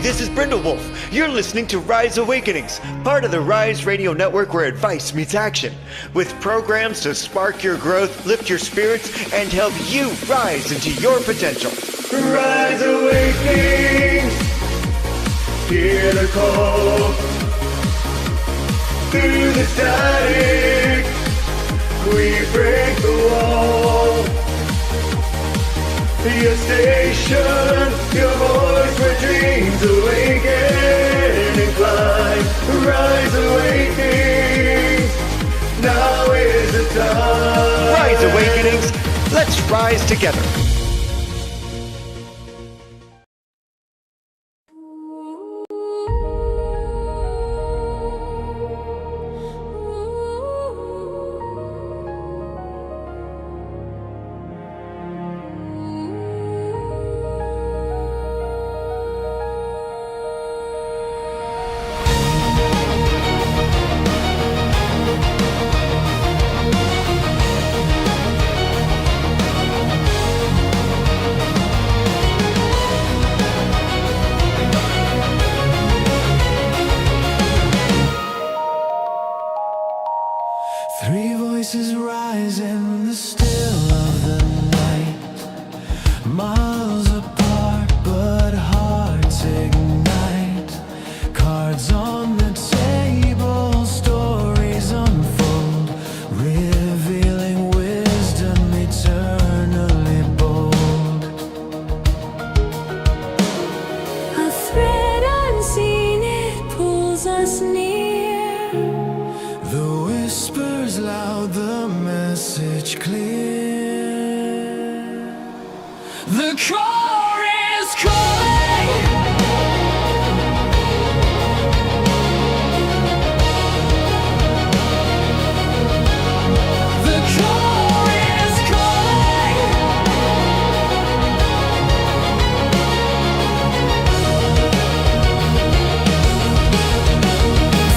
this is Brindlewolf. You're listening to Rise Awakenings, part of the Rise Radio Network where advice meets action, with programs to spark your growth, lift your spirits, and help you rise into your potential. Rise Awakenings, hear the call. Through the static, we break the wall. Your station, your voice where dreams awaken and climb. Rise Awakenings, now is the time. Rise Awakenings, let's rise together. Three voices rise in the still of the night, miles apart but hearts ignite. Cards on the table, stories unfold, revealing wisdom eternally bold. A thread unseen, it pulls us near. The whispers loud, the message clear. The core is calling. The core is calling.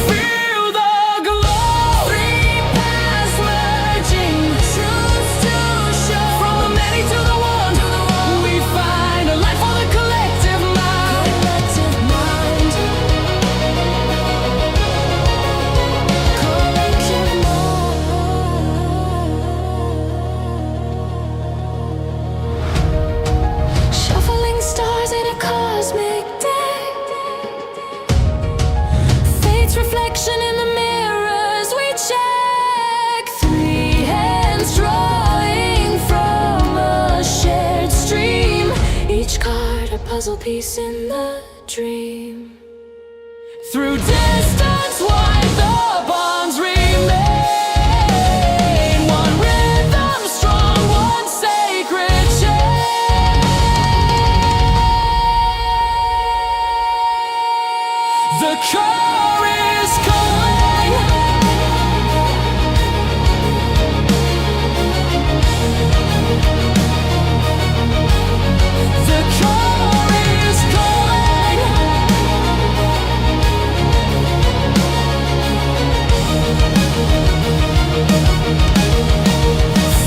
Feel the glow. Three paths merging, truths to show. From the many to the one, we find a life for the collective mind. Collective mind. Collective mind. Shuffling stars in a cosmic deck. Fate's reflection in the mirrors we check. Three hands drawing from a shared stream. Each card a puzzle piece in the dream. Through distance wide, the bonds remain. One rhythm strong, one sacred chain. The core is calling. The core is calling.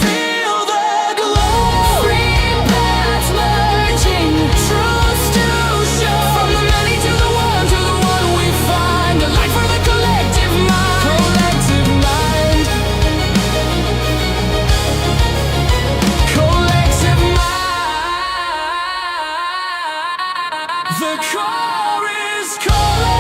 Feel the glow. Three paths merging, truths to show. From the many to the one we find a life for the collective mind. Collective mind. Collective mind. The core is calling.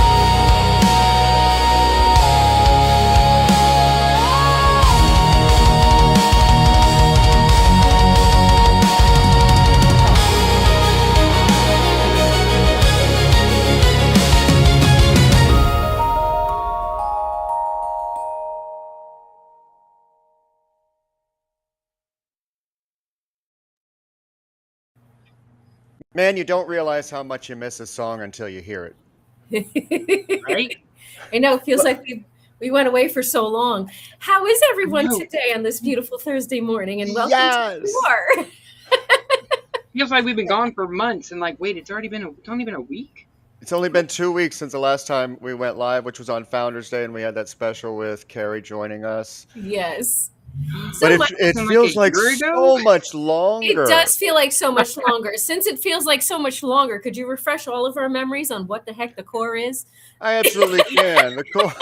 Man, you don't realize how much you miss a song until you hear it. Right? I know, it feels like we went away for so long. How is everyone know. today on this beautiful Thursday morning? And welcome Yes. to more. Feels like we've been gone for months, and like, wait, it's already been not even a week. It's only been 2 weeks since the last time we went live, which was on Founders Day, and we had that special with Carrie joining us. Yes. So But much. it Wasn't feels a like year ago? so much It longer. does feel like so much longer. Since it feels like so much longer, could you refresh all of our memories on what the heck the core is? I absolutely can. The core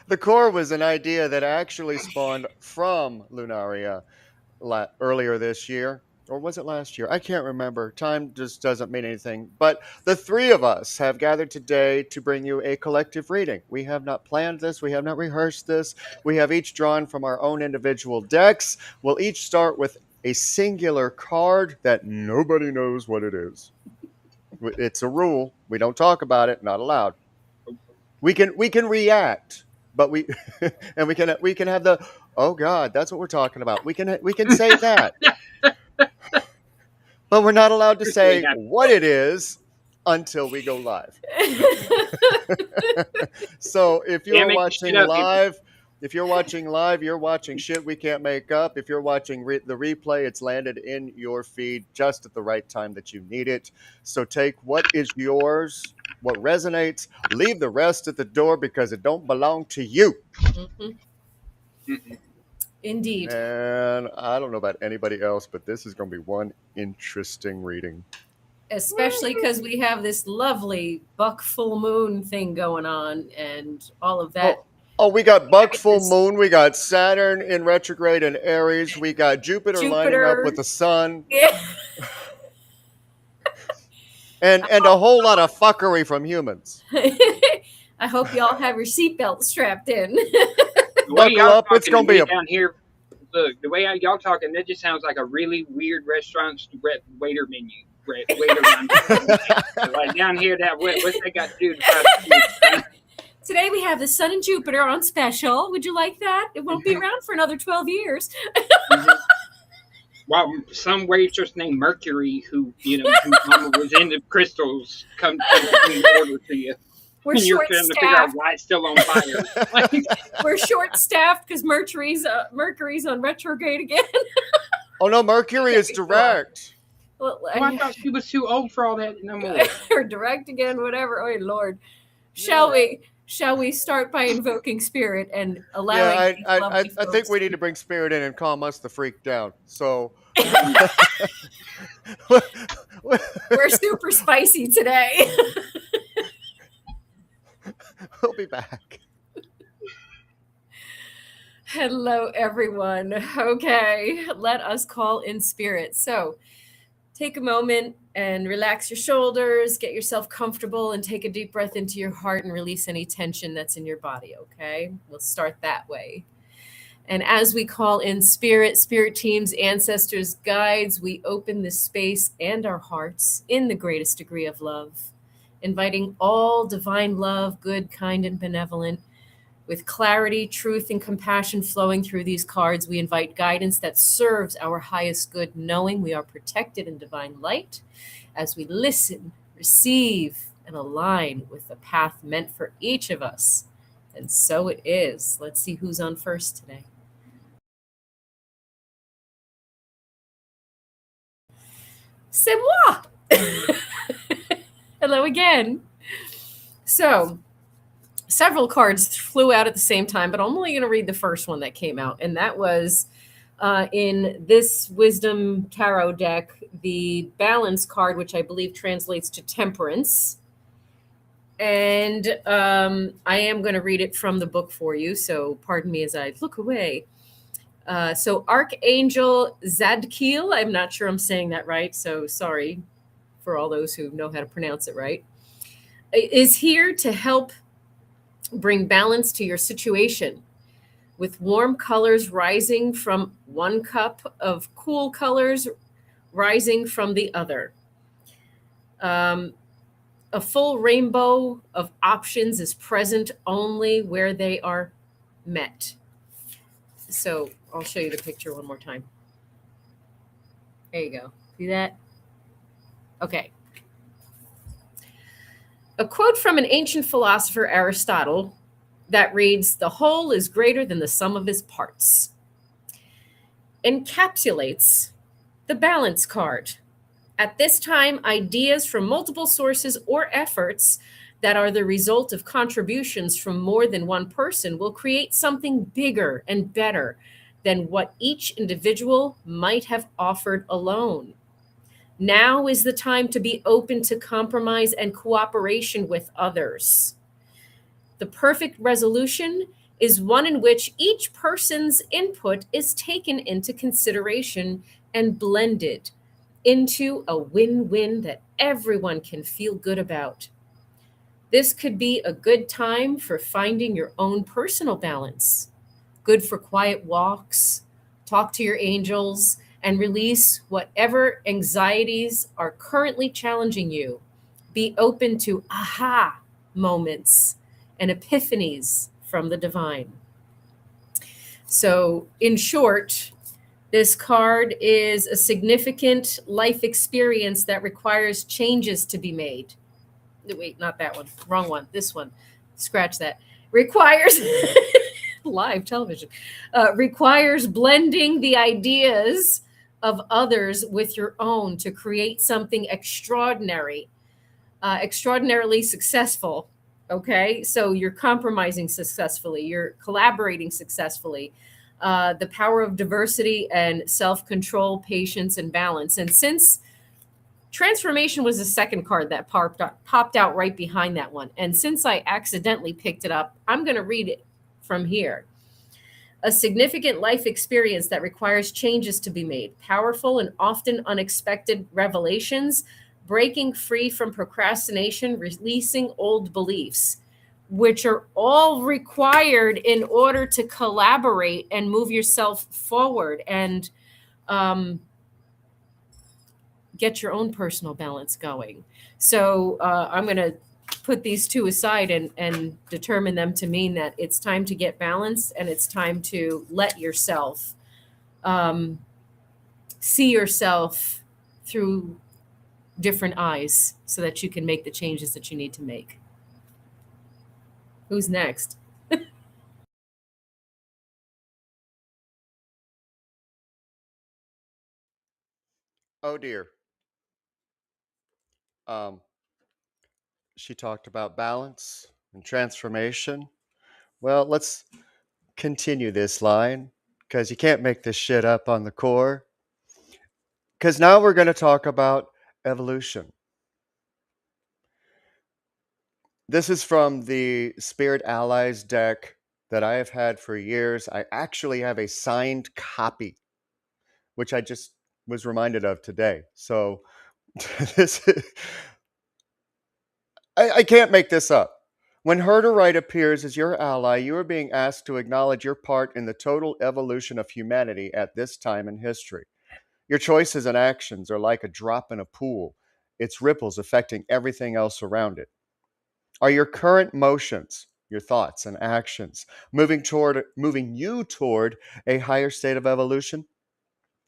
the core was an idea that actually spawned from Lunaria earlier this year. Or was it last year? I can't remember. Time just doesn't mean anything. But the three of us have gathered today to bring you a collective reading. We have not planned this. We have not rehearsed this. We have each drawn from our own individual decks. We'll each start with a singular card that nobody knows what it is. It's a rule. We don't talk about it. Not allowed. We can react, but we and we can have the oh God, that's what we're talking about. We can say that, but we're not allowed to Seriously, say what it is until we go live. So if Yeah, you're make your watching shit up, people. live, you're watching shit we can't make up. If you're watching the replay, it's landed in your feed just at the right time that you need it. So take what is yours, what resonates, leave the rest at the door because it don't belong to you. Mhm. Indeed. And I don't know about anybody else, but this is going to be one interesting reading. Especially because we have this lovely buck full moon thing going on and all of that. Oh, we got Buck full moon. We got Saturn in retrograde in Aries. We got Jupiter lining up with the sun. Yeah. And a whole lot of fuckery from humans. I hope you all have your seatbelt strapped in. The way Buckle y'all up, it's talking gonna to be me a down here. Look, the way y'all talking, that just sounds like a really weird restaurant's waiter menu. Waiter menu. Like down here, what's that got to do with food? Today we have the Sun and Jupiter on special. Would you like that? It won't be around for another 12 years. Well, some waitress named Mercury, whose mama was into crystals, come order to you. We're And you're short trying to figure out staffed. why it's still on fire. Like, We're short staffed because Mercury's on retrograde again. Oh no, Mercury is direct. Well, oh, I thought she was too old for all that no more. or direct again, whatever. Oh Lord. Shall we start by invoking spirit and allowing Yeah, these I lovely think folks we need to bring spirit in and calm us the freak down. So We're super spicy today. we'll be back. Hello, everyone. Okay, let us call in spirit. So take a moment and relax your shoulders, get yourself comfortable, and take a deep breath into your heart and release any tension that's in your body, okay? We'll start that way. And as we call in spirit teams, ancestors, guides, we open this space and our hearts in the greatest degree of love, inviting all divine love, good, kind, and benevolent. With clarity, truth, and compassion flowing through these cards, we invite guidance that serves our highest good, knowing we are protected in divine light as we listen, receive, and align with the path meant for each of us. And so it is. Let's see who's on first today. C'est moi! Hello again. So, several cards flew out at the same time, but I'm only going to read the first one that came out, and that was in this Wisdom Tarot deck, the Balance card, which I believe translates to Temperance. And I am going to read it from the book for you, so pardon me as I look away. So Archangel Zadkiel, I'm not sure I'm saying that right, so sorry for all those who know how to pronounce it right, is here to help bring balance to your situation, with warm colors rising from one cup of cool colors rising from the other. A full rainbow of options is present only where they are met. So I'll show you the picture one more time. There you go. See that? Okay. A quote from an ancient philosopher, Aristotle, that reads, "The whole is greater than the sum of his parts," encapsulates the balance card. At this time, ideas from multiple sources or efforts that are the result of contributions from more than one person will create something bigger and better than what each individual might have offered alone. Now is the time to be open to compromise and cooperation with others. The perfect resolution is one in which each person's input is taken into consideration and blended into a win win that everyone can feel good about. This could be a good time for finding your own personal balance, good for quiet walks, talk to your angels, and release whatever anxieties are currently challenging you. Be open to aha moments and epiphanies from the divine. So, in short, this card is a significant life experience that requires changes to be made. Wait, not that one. Wrong one. This one. Scratch that. Requires live television. Requires blending the ideas of others with your own to create something extraordinary, extraordinarily successful. Okay, so you're compromising successfully, you're collaborating successfully. The power of diversity and self control, patience, and balance. And since transformation was the second card that popped out right behind that one, and since I accidentally picked it up, I'm going to read it from here. A significant life experience that requires changes to be made, powerful and often unexpected revelations, breaking free from procrastination, releasing old beliefs, which are all required in order to collaborate and move yourself forward and get your own personal balance going. So I'm going to put these two aside and determine them to mean that it's time to get balance and it's time to let yourself um, see yourself through different eyes so that you can make the changes that you need to make. Who's next? Oh dear. Um, she talked about balance and transformation. Well, let's continue this line because you can't make this shit up on the core. Because now we're going to talk about evolution. This is from the Spirit Allies deck that I have had for years. I actually have a signed copy, which I just was reminded of today. So this I can't make this up. When Herderite appears as your ally, you are being asked to acknowledge your part in the total evolution of humanity at this time in history. Your choices and actions are like a drop in a pool, its ripples affecting everything else around it. Are your current motions, your thoughts and actions, moving you toward a higher state of evolution?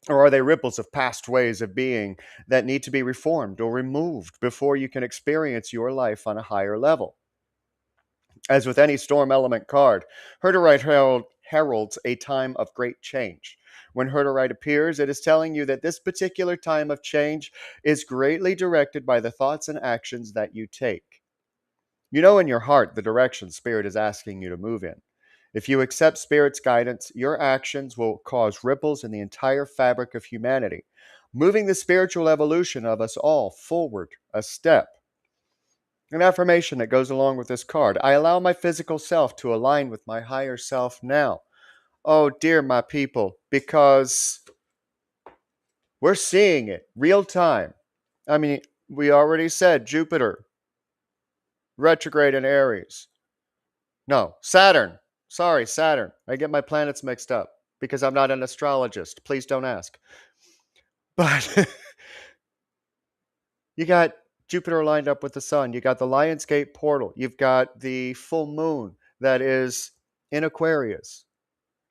Or are they ripples of past ways of being that need to be reformed or removed before you can experience your life on a higher level? As with any storm element card, Herderite heralds a time of great change. When Herderite appears, it is telling you that this particular time of change is greatly directed by the thoughts and actions that you take. You know in your heart the direction Spirit is asking you to move in. If you accept Spirit's guidance, your actions will cause ripples in the entire fabric of humanity, moving the spiritual evolution of us all forward a step. An affirmation that goes along with this card. I allow my physical self to align with my higher self now. Oh, dear, my people, because we're seeing it real time. I mean, we already said Jupiter, retrograde in Aries. No, Saturn. Sorry, Saturn. I get my planets mixed up because I'm not an astrologist. Please don't ask. But you got Jupiter lined up with the sun. You got the Lionsgate portal. You've got the full moon that is in Aquarius.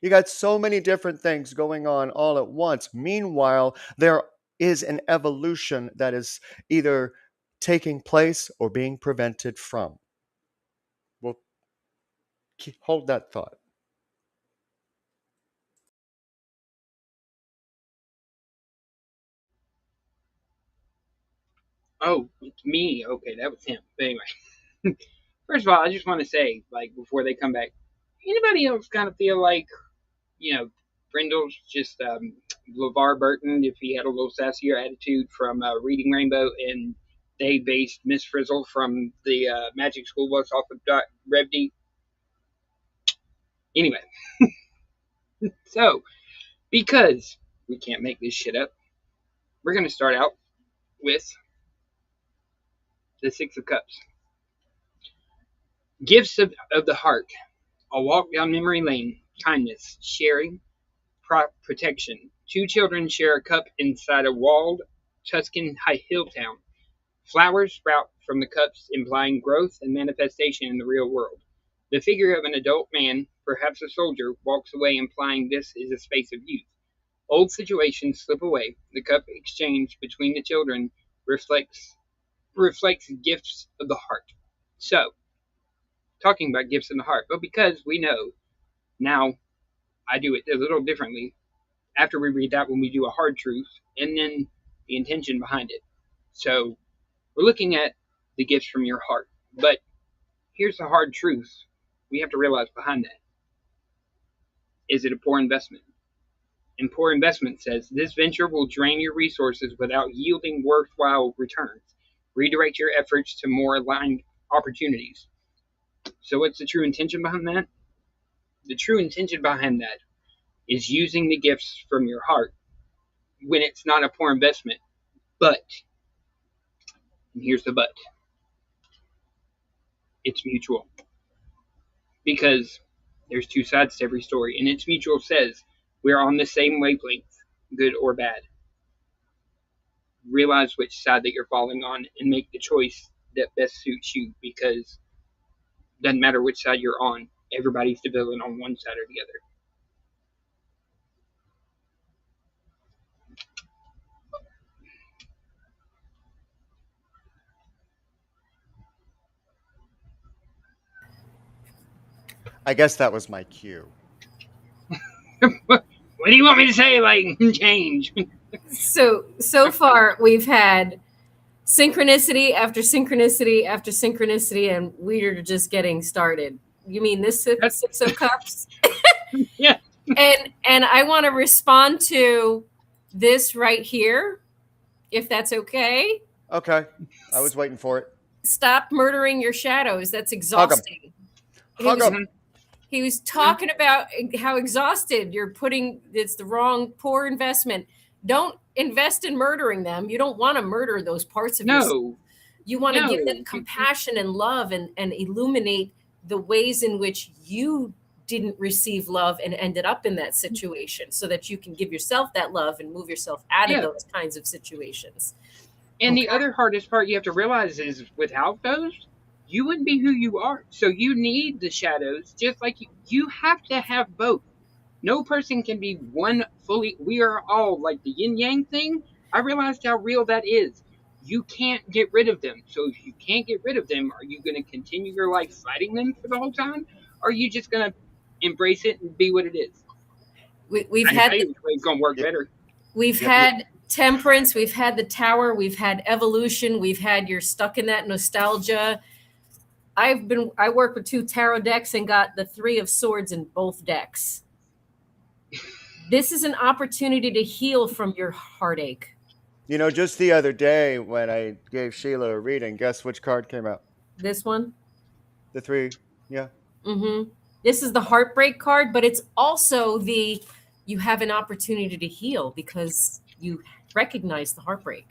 You got so many different things going on all at once. Meanwhile, there is an evolution that is either taking place or being prevented from. Well, hold that thought. Oh, it's me. Okay, that was him. But anyway, First of all, I just want to say, like, before they come back, anybody else kind of feel like, Brindle's just LeVar Burton if he had a little sassier attitude from Reading Rainbow, and they based Miss Frizzle from the Magic School Bus off of Rev D. Anyway, so because we can't make this shit up, we're going to start out with the Six of Cups. Gifts of the heart. A walk down memory lane. Kindness. Sharing. Protection. Two children share a cup inside a walled Tuscan hill town. Flowers sprout from the cups, implying growth and manifestation in the real world. The figure of an adult man, perhaps a soldier, walks away, implying this is a space of youth. Old situations slip away. The cup exchange between the children reflects gifts of the heart. So, talking about gifts in the heart, but because we know now, I do it a little differently. After we read that one, we do a hard truth and then the intention behind it. So, we're looking at the gifts from your heart. But here's the hard truth we have to realize behind that. Is it a poor investment? And poor investment says this venture will drain your resources without yielding worthwhile returns. Redirect your efforts to more aligned opportunities. So what's the true intention behind that? The true intention behind that is using the gifts from your heart when it's not a poor investment. But, and here's the but, it's mutual. Because there's two sides to every story, and it's mutual says we're on the same wavelength, good or bad. Realize which side that you're falling on and make the choice that best suits you, because it doesn't matter which side you're on, everybody's the villain on one side or the other. I guess that was my cue. What do you want me to say? Like, change. So far we've had synchronicity after synchronicity after synchronicity, and we're just getting started. You mean this Six of Cups? Yeah. And I want to respond to this right here, if that's okay. Okay. I was waiting for it. Stop murdering your shadows. That's exhausting. Hug 'em. He was talking about how exhausted you're putting. It's the wrong, poor investment. Don't invest in murdering them. You don't want to murder those parts of yourself. No. You want to No. give them compassion and love and illuminate the ways in which you didn't receive love and ended up in that situation, so that you can give yourself that love and move yourself out of those kinds of situations. And the other hardest part you have to realize is without those, you wouldn't be who you are. So you need the shadows, just like you have to have both. No person can be one fully. We are all like the yin yang thing. I realized how real that is. You can't get rid of them. So if you can't get rid of them, are you going to continue your life fighting them for the whole time? Or are you just going to embrace it and be what it is? We've had it's going to work better. We've had temperance, we've had the tower, we've had evolution, we've had you're stuck in that nostalgia. I work with 2 tarot decks and got the 3 of Swords in both decks. This is an opportunity to heal from your heartache. Just the other day when I gave Sheila a reading, guess which card came out? This one? The 3, yeah. Mm-hmm. This is the heartbreak card, but it's also you have an opportunity to heal because you recognize the heartbreak.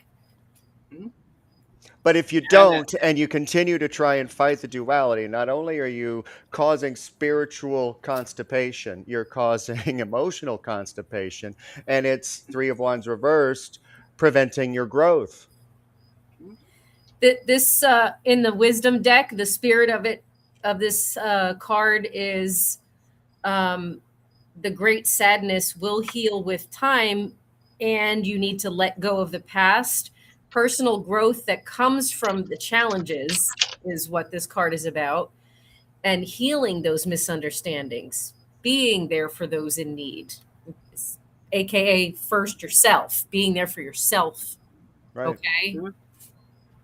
But if you don't and you continue to try and fight the duality, not only are you causing spiritual constipation, you're causing emotional constipation, and it's 3 of Wands reversed, preventing your growth. This in the wisdom deck, the spirit of this card is the great sadness will heal with time, and you need to let go of the past. Personal growth that comes from the challenges is what this card is about, and healing those misunderstandings, being there for those in need, aka first yourself, being there for yourself. Right. Okay.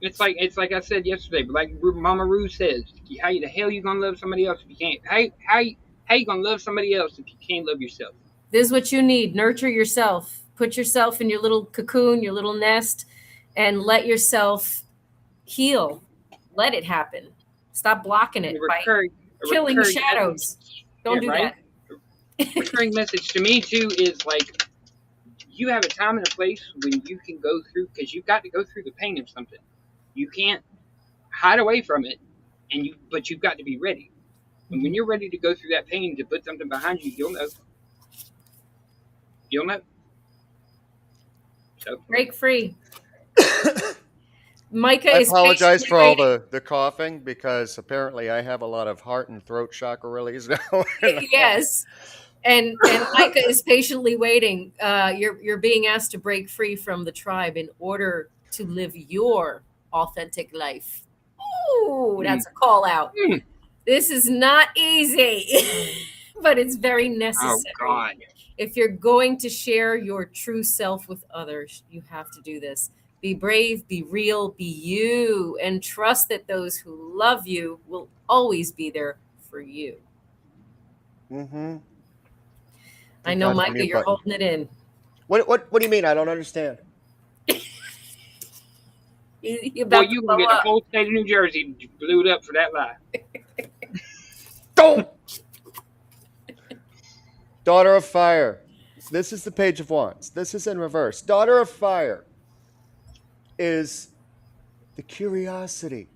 It's like I said yesterday, but like Mama Rue says, how the hell you gonna love somebody else if you can't? How you gonna love somebody else if you can't love yourself? This is what you need. Nurture yourself. Put yourself in your little cocoon, your little nest, and let yourself heal. Let it happen. Stop blocking it by killing Recurring shadows. message, Don't do right? that. Recurring message to me too is like you have a time and a place when you can go through because you've got to go through the pain of something. You can't hide away from it, but you've got to be ready. And when you're ready to go through that pain to put something behind you, you'll know. You'll know. So Break free. Micah I is apologize patiently for all waiting. the coughing because apparently I have a lot of heart and throat chakra release now. Yes. And Micah is patiently waiting. You're being asked to break free from the tribe in order to live your authentic life. Ooh, that's a call out. Mm. This is not easy, but it's very oh necessary. God. If you're going to share your true self with others, you have to do this. Be brave, be real, be you, and trust that those who love you will always be there for you. Mm-hmm. I know, That's the Micah, mute you're button. holding it in. What do you mean? I don't understand. You're Boy, about to you blow can get the up. whole state of New Jersey glued up for that lie. Don't! Daughter of Fire. This is the Page of Wands. This is in reverse. Daughter of Fire is the curiosity,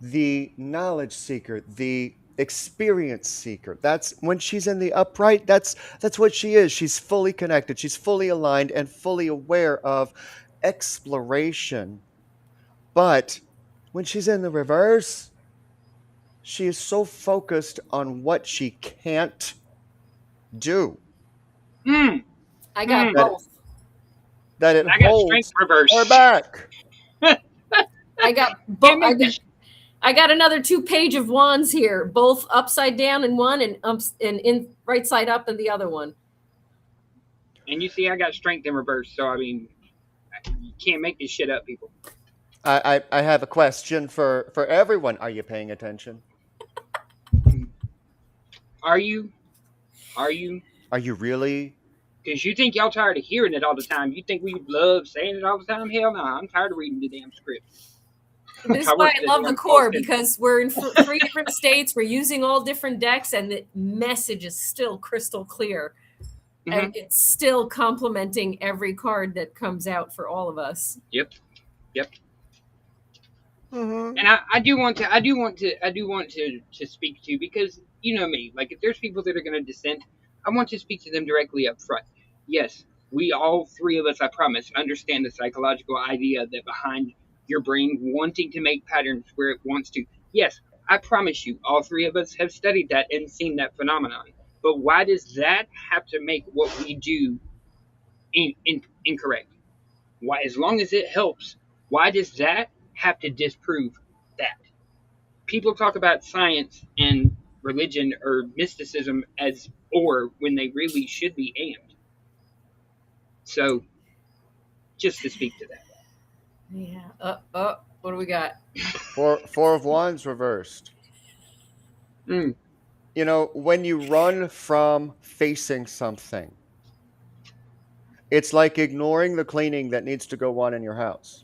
the knowledge seeker, the experience seeker. That's when she's in the upright, that's what she is. She's fully connected, she's fully aligned and fully aware of exploration. But when she's in the reverse, she is so focused on what she can't do Mm. I got Mm. both. that it I got strength holds reverse. her back. I got Can't both. make this. I got another 2 page of wands here, both upside down in one and in right side up in the other one. And you see, I got strength in reverse. So I mean, you can't make this shit up, people. I have a question for everyone. Are you paying attention? Are you? Are you? Are you really? Because you think y'all tired of hearing it all the time. You think we love saying it all the time? Hell no. I'm tired of reading the damn script. This is I why work I at a love the damn core, call center. because we're in 3 different states. We're using all different decks, and the message is still crystal clear. Mhm. And it's still complementing every card that comes out for all of us. Yep. Yep. Mm-hmm. And I do want to speak to, because you know me, like if there's people that are going to dissent, I want to speak to them directly up front. Yes, we all 3 of us, I promise, understand the psychological idea that behind your brain wanting to make patterns where it wants to. Yes, I promise you, all 3 of us have studied that and seen that phenomenon. But why does that have to make what we do incorrect? Why, as long as it helps, why does that have to disprove that? People talk about science and religion or mysticism as or when they really should be and. So, just to speak to that. Yeah. What do we got? Four of Wands reversed. Mm. You know, when you run from facing something, it's like ignoring the cleaning that needs to go on in your house.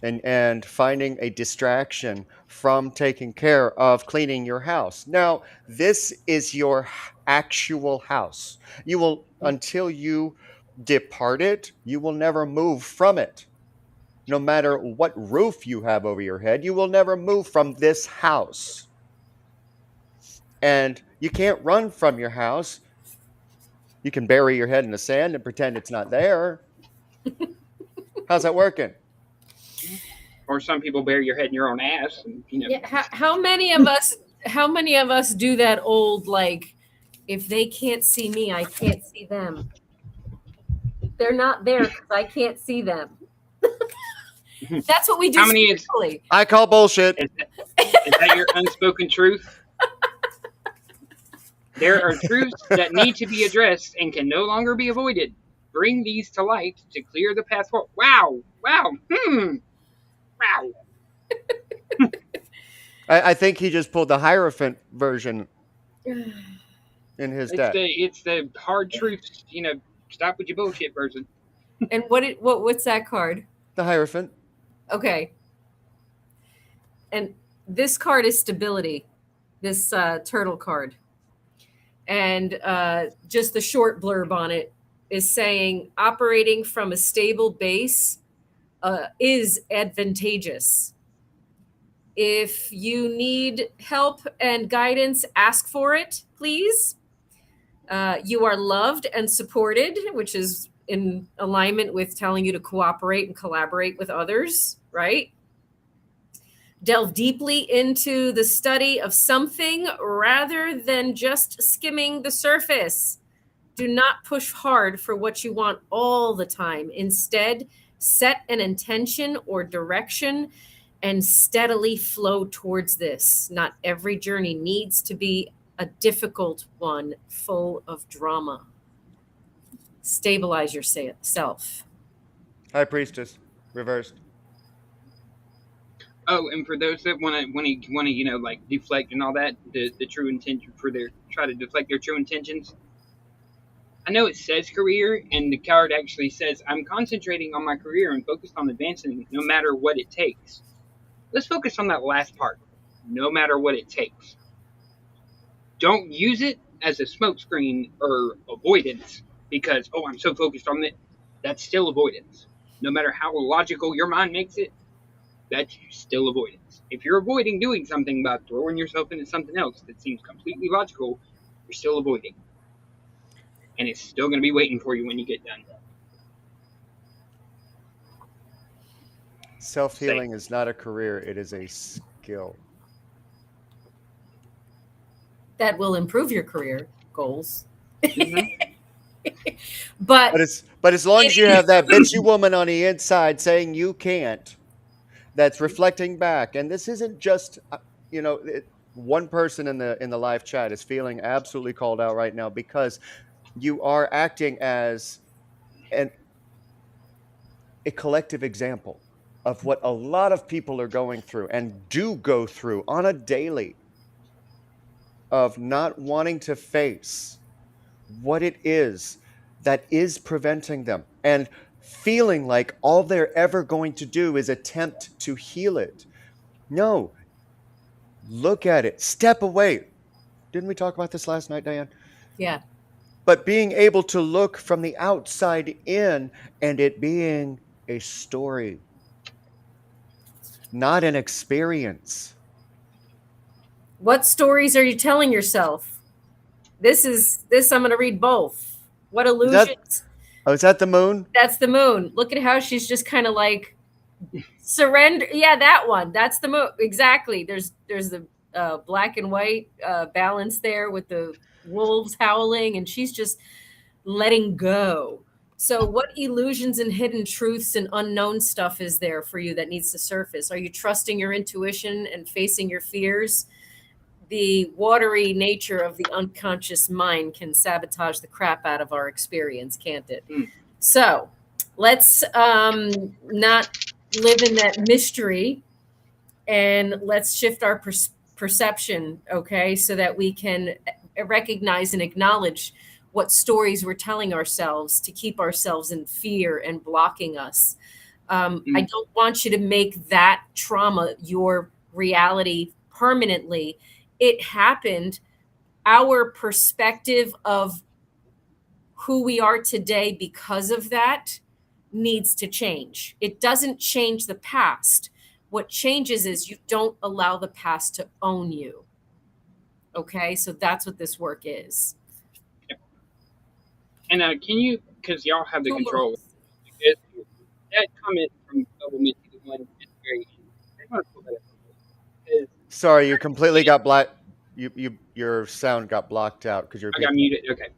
And finding a distraction from taking care of cleaning your house. Now, this is your actual house. You will, until you depart it, you will never move from it. No matter what roof you have over your head, you will never move from this house. And you can't run from your house. You can bury your head in the sand and pretend it's not there. How's that working? Or some people bury your head in your own ass. And, you know. Yeah. How many of us? How many of us do that old, like, if they can't see me, I can't see them. They're not there because I can't see them. That's what we do How many is- spiritually. I call bullshit. Is that your unspoken truth? There are truths that need to be addressed and can no longer be avoided. bring these to light to clear the path forward. Wow. Wow. Wow. I think he just pulled the Hierophant version in his deck. It's the hard truths, stop with your bullshit version. And what's that card? The Hierophant. Okay. And this card is stability, this turtle card. And just the short blurb on it is saying operating from a stable base is advantageous. If you need help and guidance, ask for it, please. You are loved and supported, which is in alignment with telling you to cooperate and collaborate with others, right? Delve deeply into the study of something rather than just skimming the surface. Do not push hard for what you want all the time. Instead, set an intention or direction and steadily flow towards this. Not every journey needs to be a difficult one full of drama. Stabilize yourself. High Priestess, reversed. Oh, and for those that want to, like deflect and all that, the true intention try to deflect their true intentions. I know it says career, and the card actually says, I'm concentrating on my career and focused on advancing no matter what it takes. Let's focus on that last part. No matter what it takes. Don't use it as a smokescreen or avoidance because, I'm so focused on it. That's still avoidance. No matter how logical your mind makes it, that's still avoidance. If you're avoiding doing something by throwing yourself into something else that seems completely logical, you're still avoiding. And it's still going to be waiting for you when you get done. Self-healing is not a career, it is a skill. That will improve your career goals. Mm-hmm. But as long as you have that bitchy woman on the inside saying you can't, that's reflecting back. And this isn't just, one person in the live chat is feeling absolutely called out right now because you are acting as a collective example of what a lot of people are going through and do go through on a daily, of not wanting to face what it is that is preventing them and feeling like all they're ever going to do is attempt to heal it. No. Look at it. Step away. Didn't we talk about this last night, Diane? yeah. But being able to look from the outside in and it being a story, not an experience. What stories are you telling yourself? This I'm going to read both. What illusions? Is that the moon? That's the moon. Look at how she's just kind of like surrender. Yeah, that one. That's the moon. Exactly. There's the black and white balance there with the wolves howling, and she's just letting go. So what illusions and hidden truths and unknown stuff is there for you that needs to surface? Are you trusting your intuition and facing your fears? The watery nature of the unconscious mind can sabotage the crap out of our experience, can't it? So let's not live in that mystery, and let's shift our perception, okay, so that we can recognize and acknowledge what stories we're telling ourselves to keep ourselves in fear and blocking us. I don't want you to make that trauma your reality permanently. It happened. Our perspective of who we are today because of that needs to change. It doesn't change the past. What changes is you don't allow the past to own you. Okay, so that's what this work is. And can you, because y'all have the control, that comment from Double Mitty, the one at the very end, I want to pull that up. Sorry, you completely got black. Your sound got blocked out because you're. I got muted. Okay.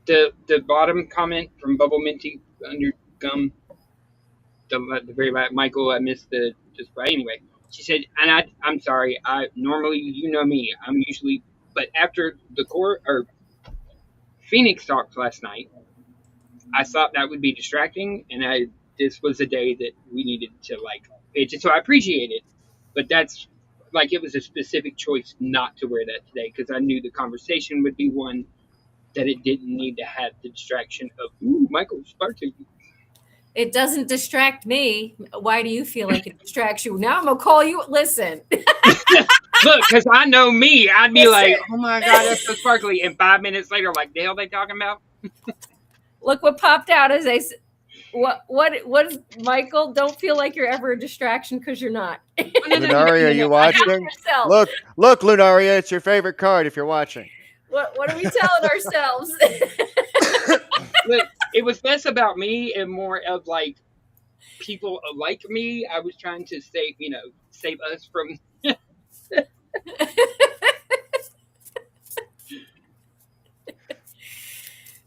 The bottom comment from Bubble Minty under Gum, the very last, Michael, I missed the just, but anyway, she said, and I'm sorry, I normally, you know me, I'm usually, but after the core or Phoenix talks last night, I thought that would be distracting, and this was a day that we needed to like pay attention. So I appreciate it, but that's like it was a specific choice not to wear that today because I knew the conversation would be one that it didn't need to have the distraction of ooh Michael Sparky. It doesn't distract me. Why do you feel like it distracts you? Now I'm gonna call you. Listen. Look, because I know me, I'd be Listen. like, oh my god, that's so sparkly, and 5 minutes later, like, the hell they talking about? Look what popped out as I said. What is Michael? Don't feel like you're ever a distraction because you're not. Lunaria, are you watching? Look, Lunaria, it's your favorite card if you're watching. What are we telling ourselves? Look, it was less about me and more of like people like me. I was trying to save us from.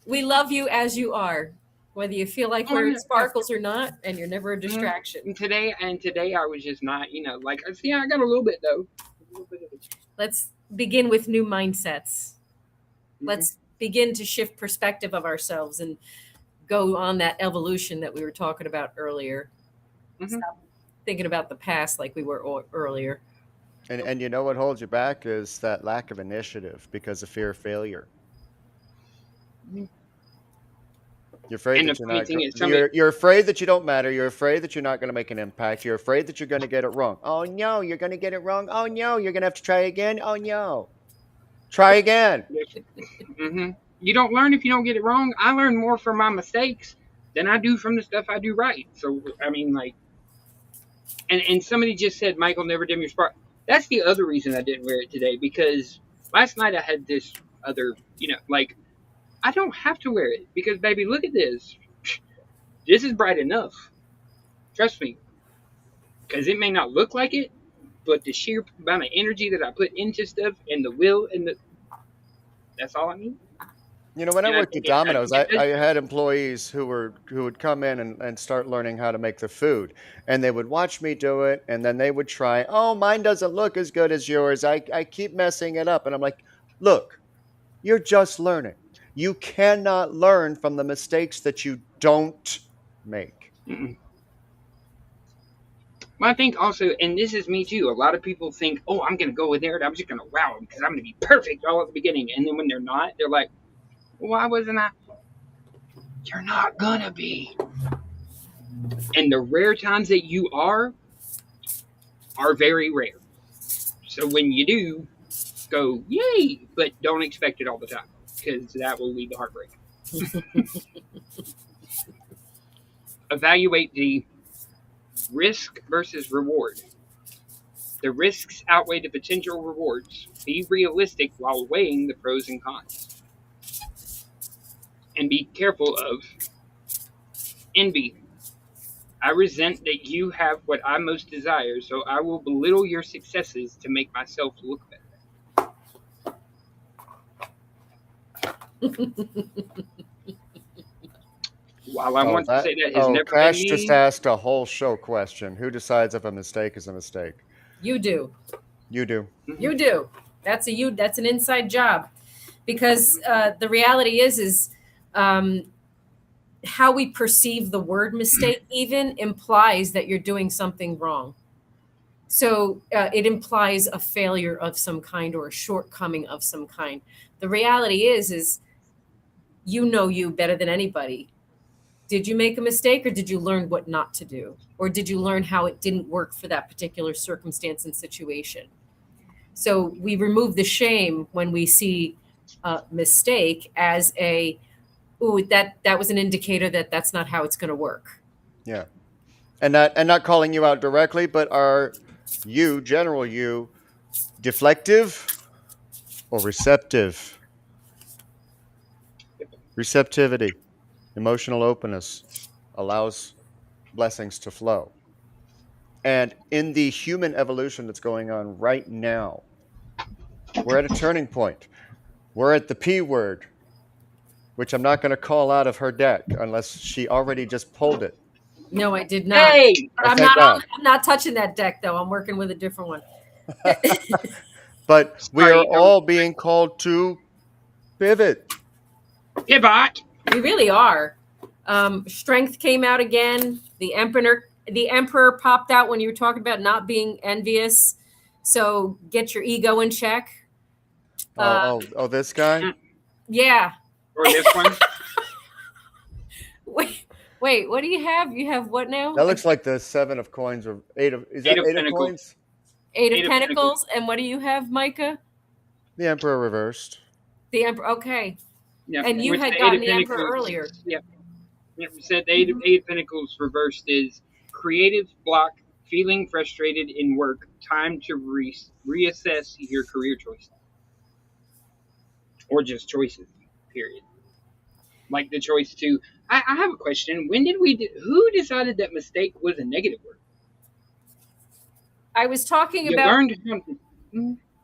We love you as you are, whether you feel like we're sparkles or not, and you're never a distraction. And today I was just not, like I got a little bit though. Let's begin with new mindsets. Let's begin to shift perspective of ourselves and go on that evolution that we were talking about earlier. Stop thinking about the past like we were earlier. And you know what holds you back is that lack of initiative because of fear of failure. You're afraid that you're afraid that you don't matter. You're afraid that you're not going to make an impact. You're afraid that you're going to get it wrong. Oh no, you're going to get it wrong. Oh no, you're going to have to try again. Oh no, try again. You don't learn if you don't get it wrong. I learn more from my mistakes than I do from the stuff I do right. So I mean, like, and somebody just said, Michael, never dim your spark. That's the other reason I didn't wear it today, because last night I had this other, like, I don't have to wear it because, baby, look at this. This is bright enough. Trust me. Because it may not look like it, but the sheer amount of energy that I put into stuff and the will and that's all I need. When I worked at Domino's, I had employees who would come in and start learning how to make the food. And they would watch me do it, and then they would try, oh, mine doesn't look as good as yours. I keep messing it up. And I'm like, look, you're just learning. You cannot learn from the mistakes that you don't make. Well, I think also, and this is me too, a lot of people think, oh, I'm going to go in there and I'm just going to wow them because I'm going to be perfect all at the beginning. And then when they're not, they're like, why wasn't I? You're not going to be. And the rare times that you are very rare. So when you do, go, yay, but don't expect it all the time, because that will lead to heartbreak. Evaluate the risk versus reward. The risks outweigh the potential rewards. Be realistic while weighing the pros and cons. And be careful of envy. I resent that you have what I most desire, so I will belittle your successes to make myself look better. While I want to say that has never Crash been me. just asked a whole show question. Who decides if a mistake is a mistake? You do. You do. You do. That's an inside job, because the reality is how we perceive the word mistake even implies that you're doing something wrong. So it implies a failure of some kind or a shortcoming of some kind. The reality is you better than anybody. Did you make a mistake, or did you learn what not to do? Or did you learn how it didn't work for that particular circumstance and situation? So we remove the shame when we see a mistake as that was an indicator that that's not how it's going to work. Yeah. And not calling you out directly, but are you, general you, deflective or receptive? Receptivity, emotional openness allows blessings to flow. And in the human evolution that's going on right now, we're at a turning point. We're at the P word, which I'm not going to call out of her deck unless she already just pulled it. No, I did not. Hey! I'm not touching that deck, though. I'm working with a different one. But we are all being called to pivot. Pivot. We really are. Strength came out again. The emperor popped out when you were talking about not being envious. So get your ego in check. This guy? Mm. Yeah. Or this one. Wait, what do you have? You have what now? That looks like the 7 of coins or 8 of. Is that Eight of 8 of Pentacles. coins? Eight Eight of of Pentacles. Pentacles. And what do you have, Micah? The Emperor reversed. The Emperor. Okay. Yeah. And you With had the gotten Eight the of Emperor Pentacles. earlier. Yep. Yep. We said the Eight of Pentacles reversed is creative block, feeling frustrated in work, time to reassess your career choices. Or just choices, period. Like the choice to. I have a question. When did who decided that mistake was a negative word? I was talking You about learned something.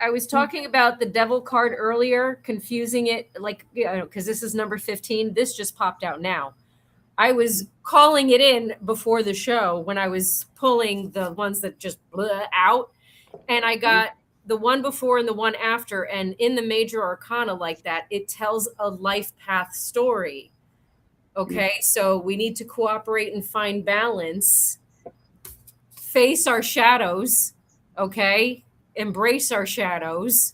I was talking about the devil card earlier, confusing it, like, because this is number 15. This just popped out now. I was calling it in before the show when I was pulling the ones that just blew out, and I got the one before and the one after. And in the major arcana like that, it tells a life path story. Okay, so we need to cooperate and find balance, face our shadows, okay, embrace our shadows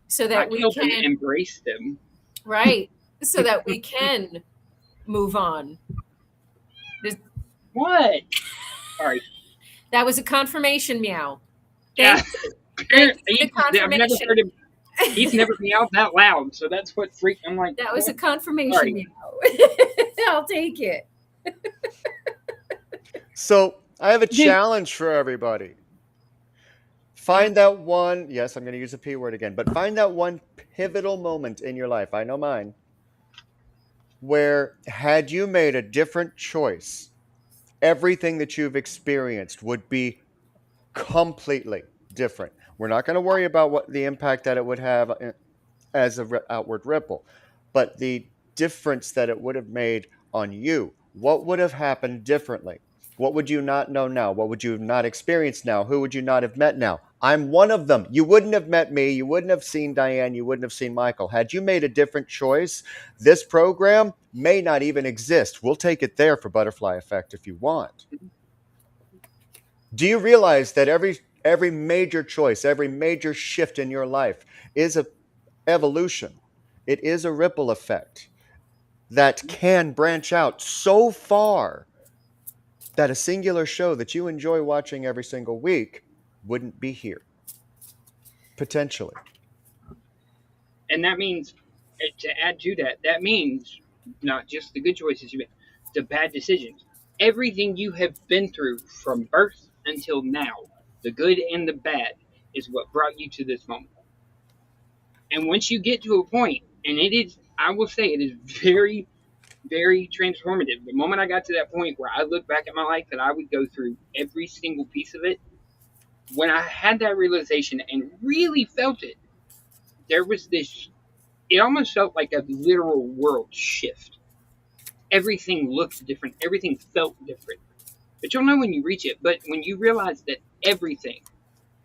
so that we Help them can, embrace them. right, so that we can move on. What? Sorry. That was a confirmation meow. Yeah. Thank you for the I've never confirmation. heard him. He's never meowed that loud, so that's what freaked. I'm like, That was a what? confirmation Sorry. meow. I'll take it. So I have a challenge for everybody. Find that one, yes, I'm going to use the P word again, but find that one pivotal moment in your life, I know mine, where had you made a different choice, everything that you've experienced would be completely different. We're not going to worry about what the impact that it would have as an outward ripple, but the difference that it would have made on you. What would have happened differently? What would you not know now? What would you not experience now? Who would you not have met now? I'm one of them. You wouldn't have met me. You wouldn't have seen Diane. You wouldn't have seen Michael. Had you made a different choice, this program may not even exist. We'll take it there for Butterfly Effect if you want. Do you realize that every major choice, every major shift in your life is an evolution? It is a ripple effect that can branch out so far that a singular show that you enjoy watching every single week wouldn't be here. Potentially. And that means, to add to that, that means not just the good choices you make, the bad decisions. Everything you have been through from birth until now, the good and the bad, is what brought you to this moment. And once you get to a point, and it is, I will say, it is very, very transformative. The moment I got to that point where I look back at my life and I would go through every single piece of it, when I had that realization and really felt it, there was this, it almost felt like a literal world shift. Everything looked different. Everything felt different. But you'll know when you reach it. But when you realize that everything,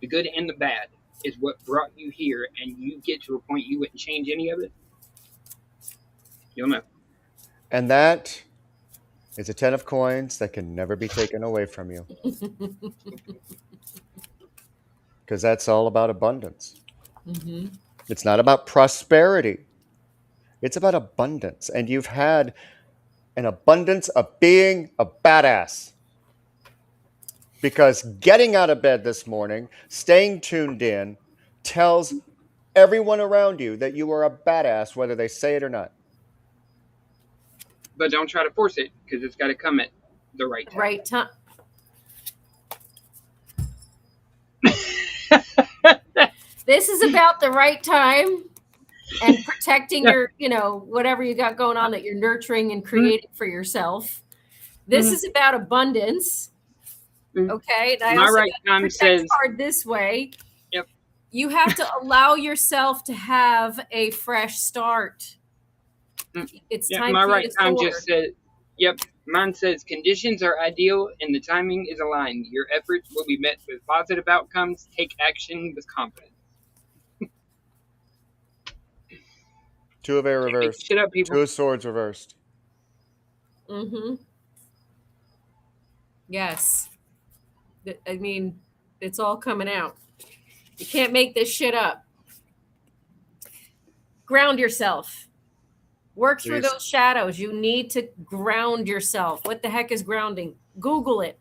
the good and the bad, is what brought you here, and you get to a point you wouldn't change any of it, you'll know. And that is a 10 of coins that can never be taken away from you. Because that's all about abundance. Mm-hmm. It's not about prosperity. It's about abundance. And you've had an abundance of being a badass. Because getting out of bed this morning, staying tuned in, tells everyone around you that you are a badass, whether they say it or not. But don't try to force it, because it's got to come at the right time. Right time. This is about the right time and protecting your, whatever you got going on that you're nurturing and creating for yourself. This is about abundance. Okay. And I My also right got the time protect says, card this way. Yep. You have to allow yourself to have a fresh start. It's time my for right you to time soar. just said, yep. Mine says conditions are ideal and the timing is aligned. Your efforts will be met with positive outcomes. Take action with confidence. Two of air reversed. Shut up, people. Two of swords reversed. Mm-hmm. Yes. I mean, it's all coming out. You can't make this shit up. Ground yourself. Work through Please. those shadows. You need to ground yourself. What the heck is grounding? Google it.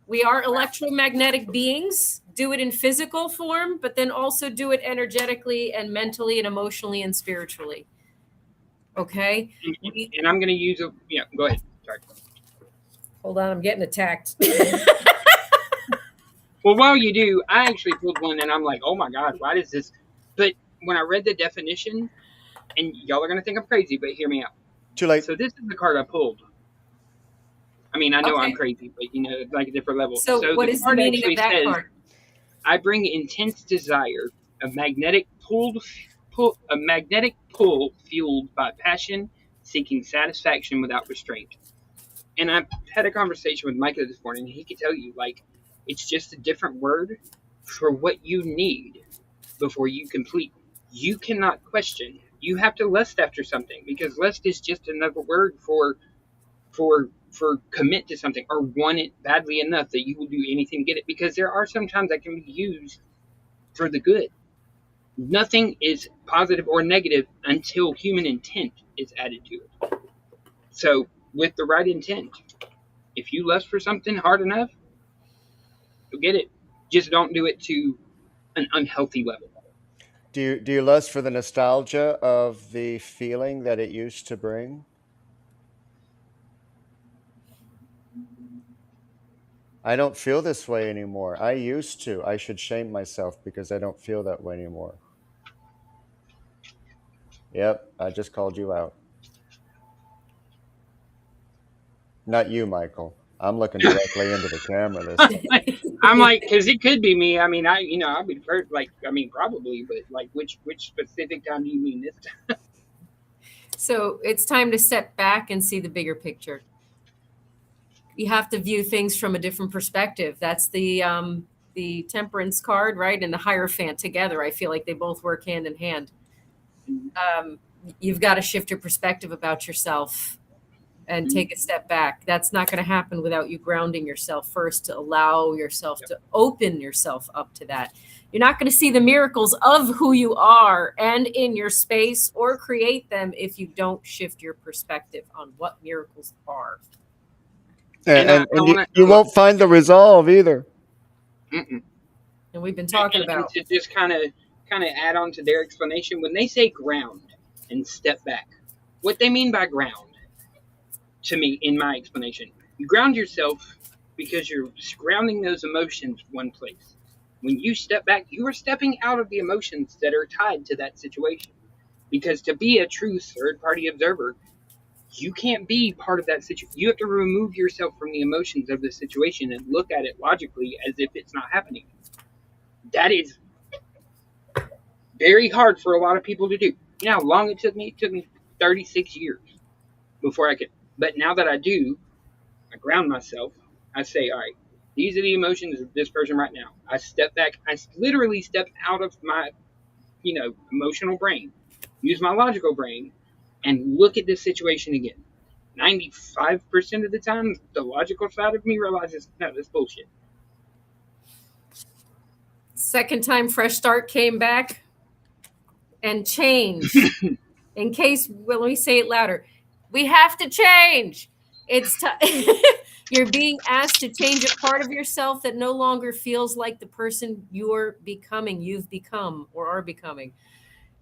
We are electromagnetic beings. Do it in physical form, but then also do it energetically and mentally and emotionally and spiritually. Okay? And I'm going to use a, yeah, go ahead. Sorry. Hold on, I'm getting attacked. Well, while you do, I actually pulled one and I'm like, oh my God, why does this? But when I read the definition, and y'all are going to think I'm crazy, but hear me out. Too late. So this is the card I pulled. I mean, I know I'm Okay. crazy, but it's like a different level. So what the is the card meaning actually of that says, card? I bring intense desire, a magnetic pull fueled by passion, seeking satisfaction without restraint. And I had a conversation with Micah this morning, and he could tell you, like, it's just a different word for what you need before you complete. You cannot question. You have to lust after something, because lust is just another word for commit to something or want it badly enough that you will do anything to get it, because there are some times that can be used for the good. Nothing is positive or negative until human intent is added to it. So with the right intent, if you lust for something hard enough, you'll get it. Just don't do it to an unhealthy level. Do you lust for the nostalgia of the feeling that it used to bring? I don't feel this way anymore. I used to. I should shame myself because I don't feel that way anymore. Yep, I just called you out. Not you, Michael. I'm looking directly into the camera this time. I'm like, because it could be me. I mean, I'll be hurt. Like, I mean, probably, but like, which specific time do you mean this time? So it's time to step back and see the bigger picture. You have to view things from a different perspective. That's the temperance card, right? And the Hierophant together. I feel like they both work hand in hand. You've got to shift your perspective about yourself and take a step back. That's not going to happen without you grounding yourself first to allow yourself to open yourself up to that. You're not going to see the miracles of who you are and in your space or create them if you don't shift your perspective on what miracles are. And wanna, you won't find the resolve either. mm-mm. And we've been talking And about to just kind of add on to their explanation, when they say ground and step back, what they mean by ground, to me, in my explanation, you ground yourself because you're grounding those emotions one place. When you step back, you are stepping out of the emotions that are tied to that situation. Because to be a true third-party observer, you can't be part of that situation. You have to remove yourself from the emotions of the situation and look at it logically as if it's not happening. That is very hard for a lot of people to do. You know how long it took me? It took me 36 years before I could. But now that I do, I ground myself. I say, all right, these are the emotions of this person right now. I step back. I literally step out of my, emotional brain, use my logical brain, and look at this situation again. 95% of the time, the logical side of me realizes, no, that's bullshit. second time Fresh Start came back and changed. In case, well, let me say it louder. We have to change. It's you're being asked to change a part of yourself that no longer feels like the person you've become or are becoming.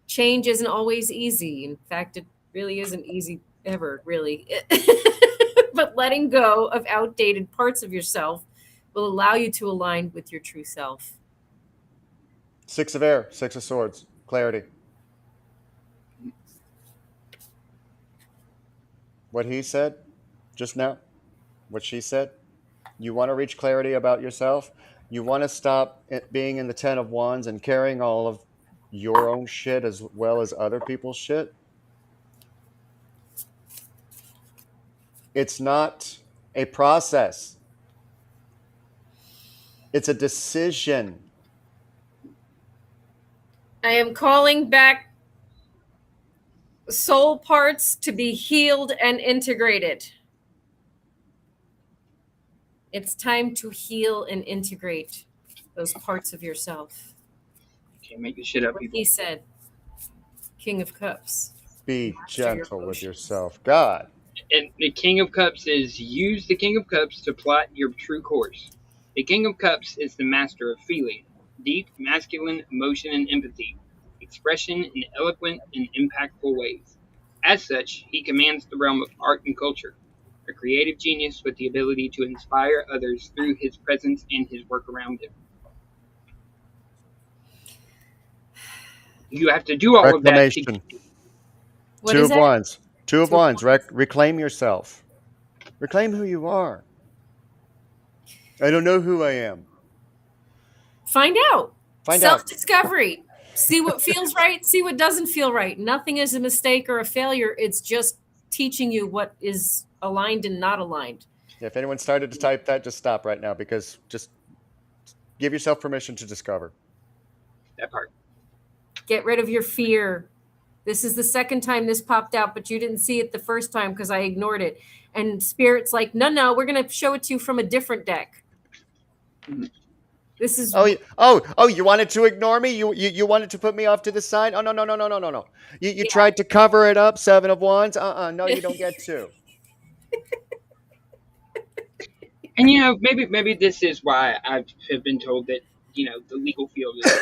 Change isn't always easy. In fact, it really isn't easy ever, really. But letting go of outdated parts of yourself will allow you to align with your true self. Six of air, six of swords, clarity. What he said just now, what she said. You want to reach clarity about yourself. You want to stop being in the 10 of wands and carrying all of your own shit as well as other people's shit. It's not a process. It's a decision. I am calling back soul parts to be healed and integrated. It's time to heal and integrate those parts of yourself. Can't make this shit up, What people. he said, King of Cups. Be Master your gentle with emotions. yourself. God. And the King of Cups is use the King of Cups to plot your true course. The King of Cups is the master of feeling, deep masculine emotion and empathy, expression in eloquent and impactful ways. As such, he commands the realm of art and culture, a creative genius with the ability to inspire others through his presence and his work around him. You have to do all of that to. Reclamation. What Two is of that? wands. Two of Two of wands. wands. Reclaim yourself. Reclaim who you are. I don't know who I am. Find out. Find Self out. discovery. See what feels right, see what doesn't feel right. Nothing is a mistake or a failure. It's just teaching you what is aligned and not aligned. If anyone started to type that, just stop right now, because just give yourself permission to discover. That part. Get rid of your fear. This is the second time this popped out, but you didn't see it the first time because I ignored it. And Spirit's like, no, we're going to show it to you from a different deck. This is Oh! You wanted to ignore me? You wanted to put me off to the side? Oh, no! You tried to cover it up. Seven of wands. No, you don't get to. And maybe this is why I have been told that the legal field is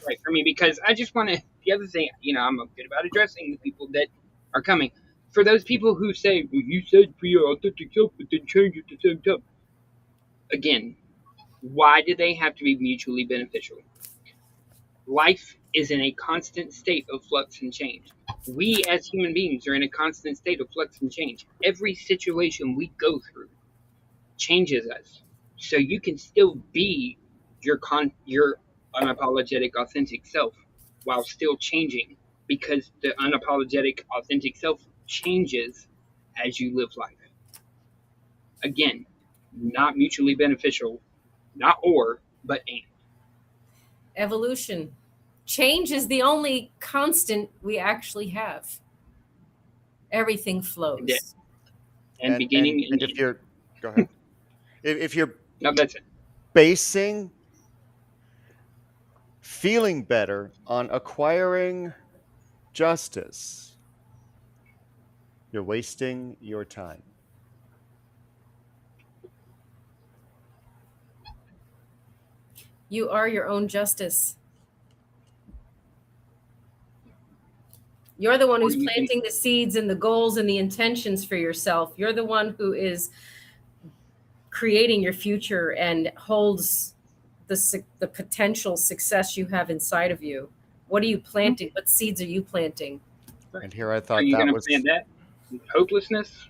right for me, because I just want to. The other thing, I'm good about addressing the people that are coming. For those people who say, "Well, you said be your authentic self, but then change it to the same time." Again, why do they have to be mutually beneficial? Life is in a constant state of flux and change. We as human beings are in a constant state of flux and change. Every situation we go through changes us. So you can still be your unapologetic authentic self while still changing, because the unapologetic authentic self changes as you live life. Again, not mutually beneficial, not or, but and. evolution. Change is the only constant we actually have. Everything flows. And beginning and if you're go ahead. If you're no, that's it. basing feeling better on acquiring justice, you're wasting your time. You are your own justice. You're the one who's planting the seeds and the goals and the intentions for yourself. You're the one who is creating your future and holds the potential success you have inside of you. What are you planting? What seeds are you planting? And here I thought Are you that going to was plant that? Hopelessness?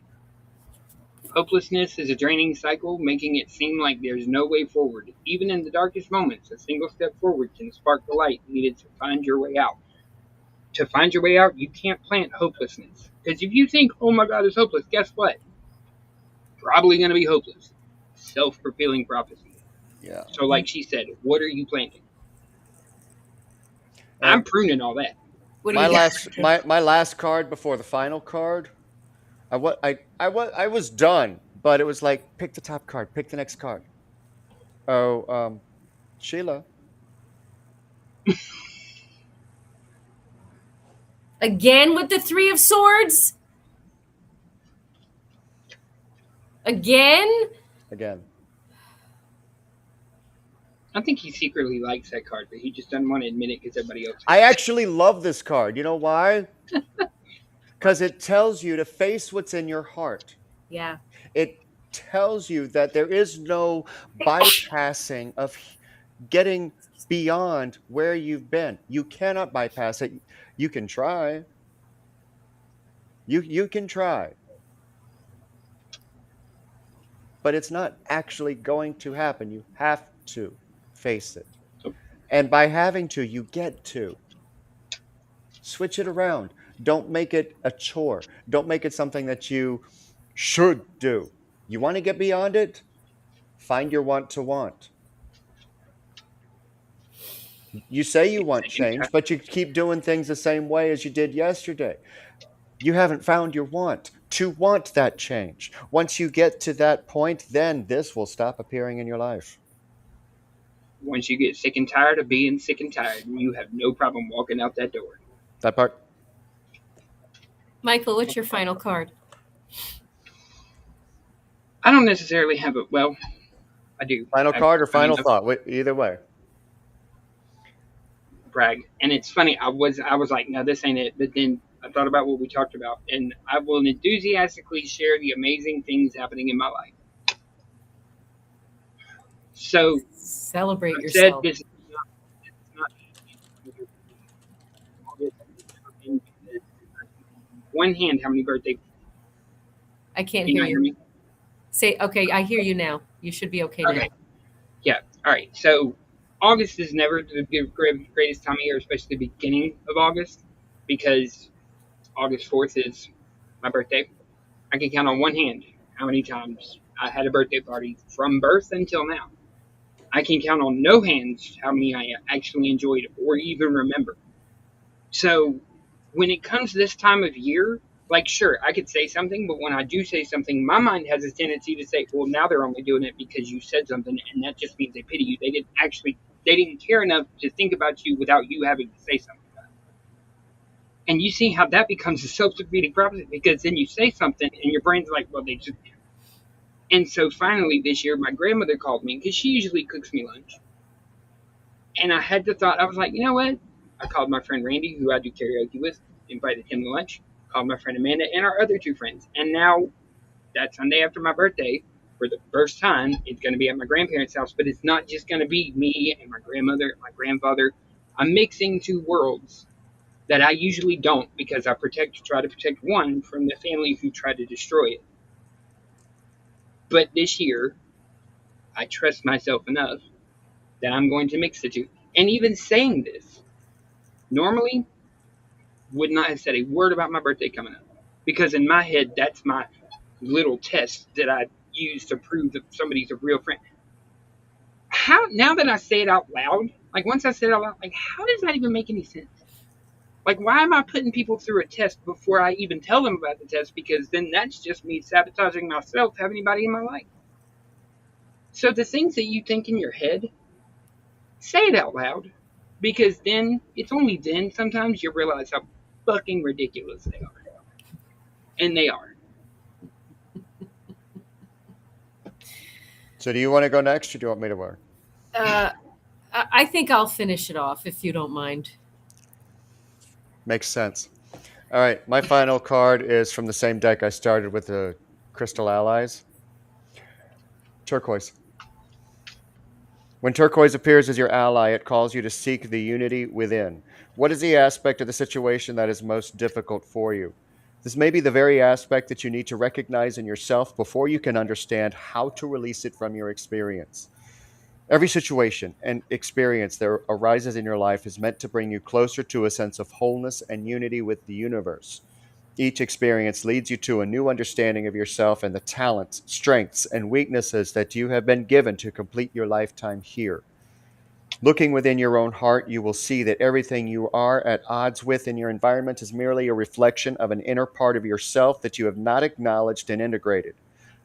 Hopelessness is a draining cycle, making it seem like there's no way forward. Even in the darkest moments, a single step forward can spark the light needed to find your way out. To find your way out, you can't plant hopelessness. Because if you think, oh my God, it's hopeless, guess what? Probably going to be hopeless. Self-fulfilling prophecy. Yeah. So like she said, what are you planting? And I'm pruning all that. What do my you last my last card before the final card, I was done, but it was like, pick the top card, pick the next card. Oh, Sheila. Again with the Three of Swords? Again? I think he secretly likes that card, but he just doesn't want to admit it because everybody else. I actually love this card. You know why? Because it tells you to face what's in your heart. Yeah. It tells you that there is no bypassing of getting beyond where you've been. You cannot bypass it. You can try. You can try. But it's not actually going to happen. You have to face it. And by having to, you get to. Switch it around. Don't make it a chore. Don't make it something that you should do. You want to get beyond it? Find your want to want. You say you want change, but you keep doing things the same way as you did yesterday. You haven't found your want to want that change. Once you get to that point, then this will stop appearing in your life. Once you get sick and tired of being sick and tired, you have no problem walking out that door. That part? Michael, what's your final card? I don't necessarily have a, well, I do. Final card or final I thought? Either way. brag. And it's funny, I was like, no, this ain't it. But then I thought about what we talked about, and I will enthusiastically share the amazing things happening in my life. So Celebrate I've yourself. said this is not one hand. How many birthdays? I can't Can you hear not hear you. me? Say, okay, I hear you now. You should be okay Okay. now. Yeah. All right. So August is never the greatest time of year, especially the beginning of August, because August 4th is my birthday. I can count on one hand how many times I had a birthday party from birth until now. I can count on no hands how many I actually enjoyed or even remember. So when it comes this time of year, like, sure, I could say something, but when I do say something, my mind has a tendency to say, well, now they're only doing it because you said something, and that just means they pity you. They didn't care enough to think about you without you having to say something. And you see how that becomes a self-defeating prophecy, because then you say something and your brain's like, well, they just. And so finally this year, my grandmother called me because she usually cooks me lunch. And I had the thought, I was like, you know what? I called my friend Randy, who I do karaoke with, invited him to lunch, called my friend Amanda and our other two friends. And now that Sunday after my birthday, for the first time, it's going to be at my grandparents' house, but it's not just going to be me and my grandmother and my grandfather. I'm mixing two worlds that I usually don't, because I try to protect one from the family who tried to destroy it. But this year, I trust myself enough that I'm going to mix the two. And even saying this, normally would not have said a word about my birthday coming up, because in my head, that's my little test that I use to prove that somebody's a real friend. How, now that I say it out loud, like once I say it out loud, like, how does that even make any sense? Like, why am I putting people through a test before I even tell them about the test? Because then that's just me sabotaging myself to have anybody in my life. So the things that you think in your head, say it out loud. Because then, it's only then sometimes you realize how fucking ridiculous they are. And they are. So do you want to go next or do you want me to work? I think I'll finish it off if you don't mind. Makes sense. All right, my final card is from the same deck I started with, the Crystal Allies. Turquoise. When turquoise appears as your ally, it calls you to seek the unity within. What is the aspect of the situation that is most difficult for you? This may be the very aspect that you need to recognize in yourself before you can understand how to release it from your experience. Every situation and experience that arises in your life is meant to bring you closer to a sense of wholeness and unity with the universe. Each experience leads you to a new understanding of yourself and the talents, strengths, and weaknesses that you have been given to complete your lifetime here. Looking within your own heart, you will see that everything you are at odds with in your environment is merely a reflection of an inner part of yourself that you have not acknowledged and integrated.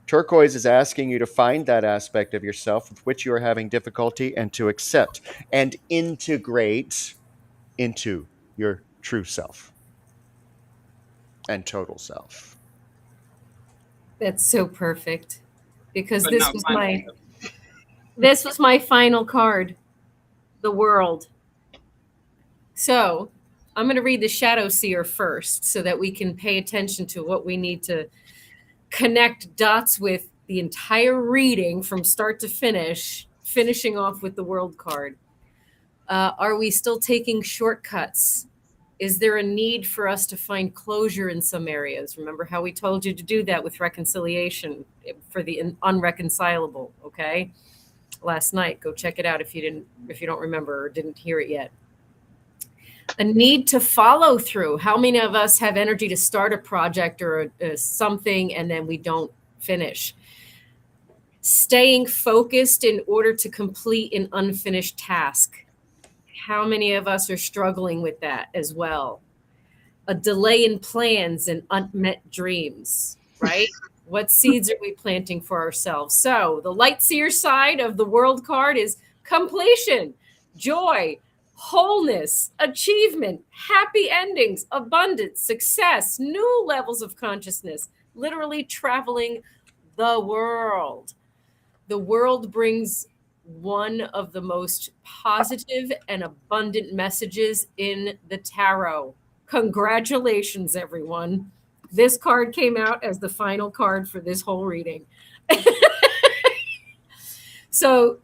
Turquoise is asking you to find that aspect of yourself with which you are having difficulty and to accept and integrate into your true self and total self. That's so perfect, because But this not was mine. my final card, the world. So I'm going to read the Shadow Seer first so that we can pay attention to what we need to connect dots with the entire reading from start to finish, finishing off with the world card. Are we still taking shortcuts? Is there a need for us to find closure in some areas? Remember how we told you to do that with reconciliation for the unreconcilable, okay? Last night. Go check it out if you don't remember or didn't hear it yet. A need to follow through. How many of us have energy to start a project or something and then we don't finish? Staying focused in order to complete an unfinished task. How many of us are struggling with that as well? A delay in plans and unmet dreams. right? What seeds are we planting for ourselves? So the light seer side of the world card is completion, joy, wholeness, achievement, happy endings, abundance, success, new levels of consciousness, literally traveling the world. The world brings one of the most positive and abundant messages in the tarot. Congratulations, everyone. This card came out as the final card for this whole reading. So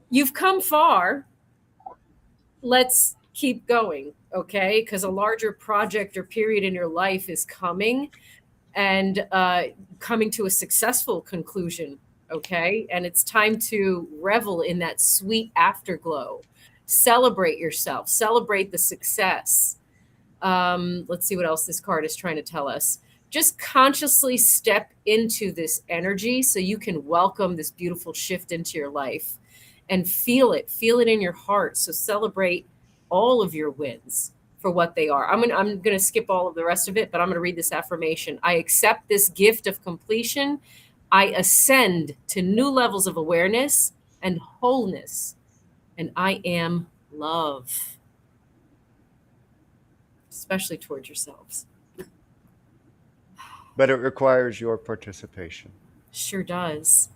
you've come far. Let's keep going, okay? Because a larger project or period in your life is coming and coming to a successful conclusion, okay? And it's time to revel in that sweet afterglow. Celebrate yourself, celebrate the success. Let's see what else this card is trying to tell us. Just consciously step into this energy so you can welcome this beautiful shift into your life and feel it in your heart. So celebrate all of your wins for what they are. I'm gonna skip all of the rest of it, but I'm gonna read this affirmation. I accept this gift of completion. I ascend to new levels of awareness and wholeness, and I am love, especially towards yourselves. But it requires your participation. Sure does.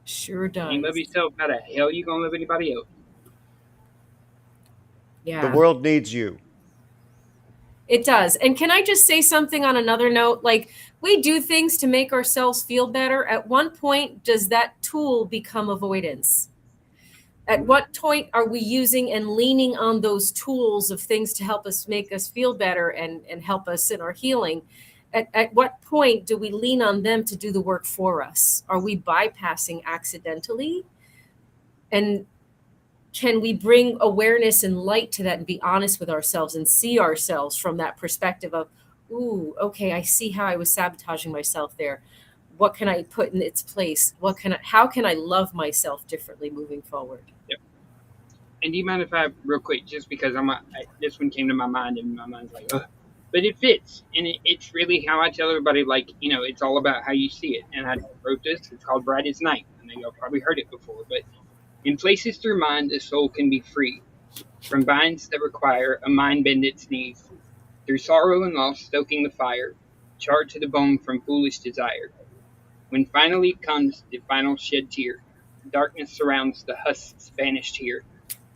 Sure does. You love yourself, how the hell you gonna love anybody else? Yeah. The world needs you. It does. And can I just say something on another note? Like, we do things to make ourselves feel better. At one point, does that tool become avoidance? At what point are we using and leaning on those tools of things to help us make us feel better and help us in our healing? At what point do we lean on them to do the work for us? Are we bypassing accidentally? And can we bring awareness and light to that and be honest with ourselves and see ourselves from that perspective of, ooh, okay, I see how I was sabotaging myself there. What can I put in its place? How can I love myself differently moving forward? Yep. And do you mind if I, real quick, just because this one came to my mind and my mind's like, ugh. But it fits. And it's really how I tell everybody, like, it's all about how you see it. And I wrote this. It's called Bright as Night. I know y'all probably heard it before, but in places through mind, the soul can be free from binds that require a mind bend its knees. Through sorrow and loss, stoking the fire, charred to the bone from foolish desire. When finally comes the final shed tear, darkness surrounds the husks vanished here.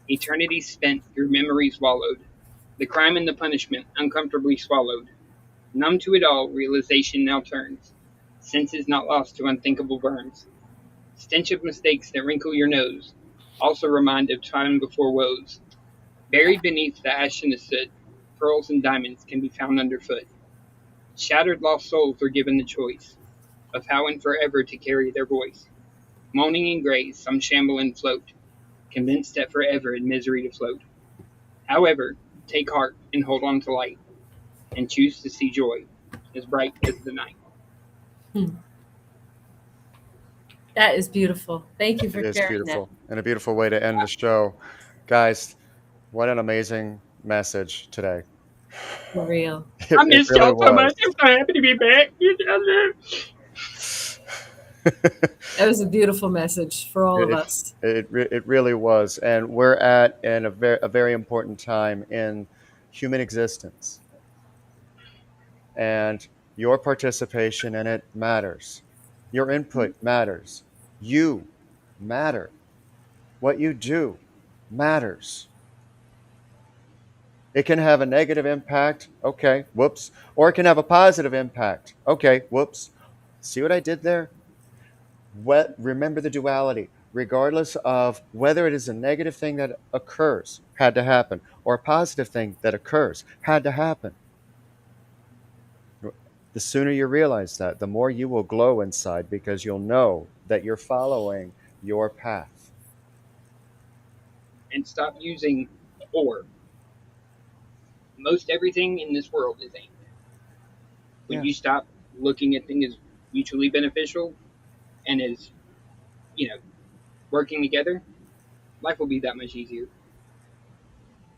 Eternity spent through memories wallowed. The crime and the punishment uncomfortably swallowed. Numb to it all, realization now turns. Senses not lost to unthinkable burns. Stench of mistakes that wrinkle your nose, also remind of time before woes. Buried beneath the ash and the soot, pearls and diamonds can be found underfoot. Shattered lost souls are given the choice of how and forever to carry their voice. Moaning in grace, some shamble and float, convinced that forever in misery to float. However, take heart and hold on to light, and choose to see joy as bright as the night. That is beautiful. Thank you for It is sharing beautiful. And a beautiful way to end the show. Guys, what an amazing message today. that. For real. I miss really y'all so was. much. I'm so happy to be back. That was a beautiful message for all of It- us. It really was. And we're at a very important time in human existence. And your participation in it matters. Your input matters. You matter. What you do matters. It can have a negative impact. Okay, whoops. Or it can have a positive impact. Okay, whoops. See what I did there? Remember the duality. Regardless of whether it is a negative thing that occurs, had to happen, or a positive thing that occurs, had to happen. The sooner you realize that, the more you will glow inside because you'll know that you're following your path. And stop using or. Most everything in this world is aimed. When you stop looking at things as mutually beneficial and as, working together, life will be that much easier.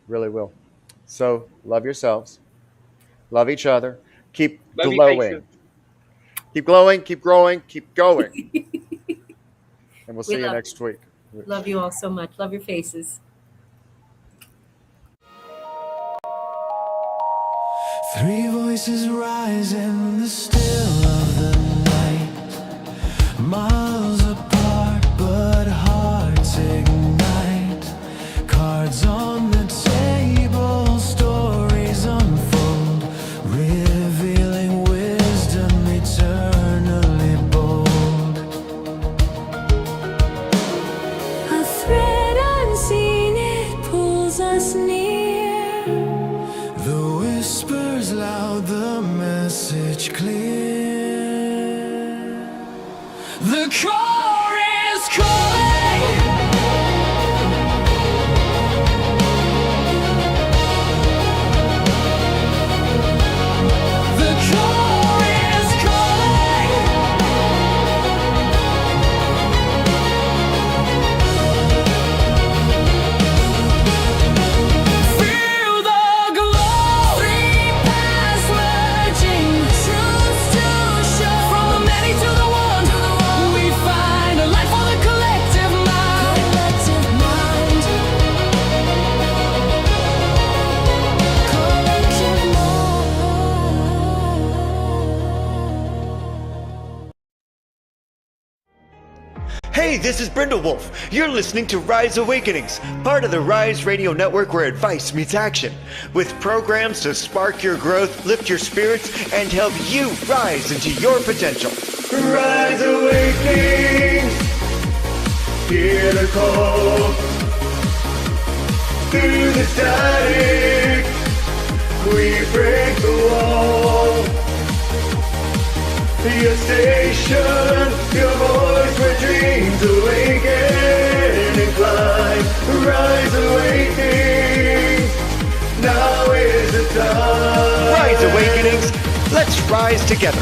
Really will. So love yourselves. Love each other. Keep Love you, glowing. faces. Keep glowing, keep growing, keep going. And we'll see you love next week. Love you all so much. Love your faces. Three voices rise in the still of the night, miles apart but hearts ignite. Cards on the table, stories unfold, revealing wisdom eternally bold. A thread unseen, it pulls us near. The whispers loud, the message clear. The core is calling. The core is calling. Feel the glow. Three paths merging, truths to show. From the many to the one, we find a life for the collective mind. Collective mind. Collective mind. Hey, this is Brindlewolf. You're listening to Rise Awakenings, part of the Rise Radio Network where advice meets action, with programs to spark your growth, lift your spirits, and help you rise into your potential. Rise Awakenings, hear the call. Through the static, we break the wall. Your station, your voice where dreams awaken and climb. Rise Awakening, now is the time. Rise Awakenings, let's rise together.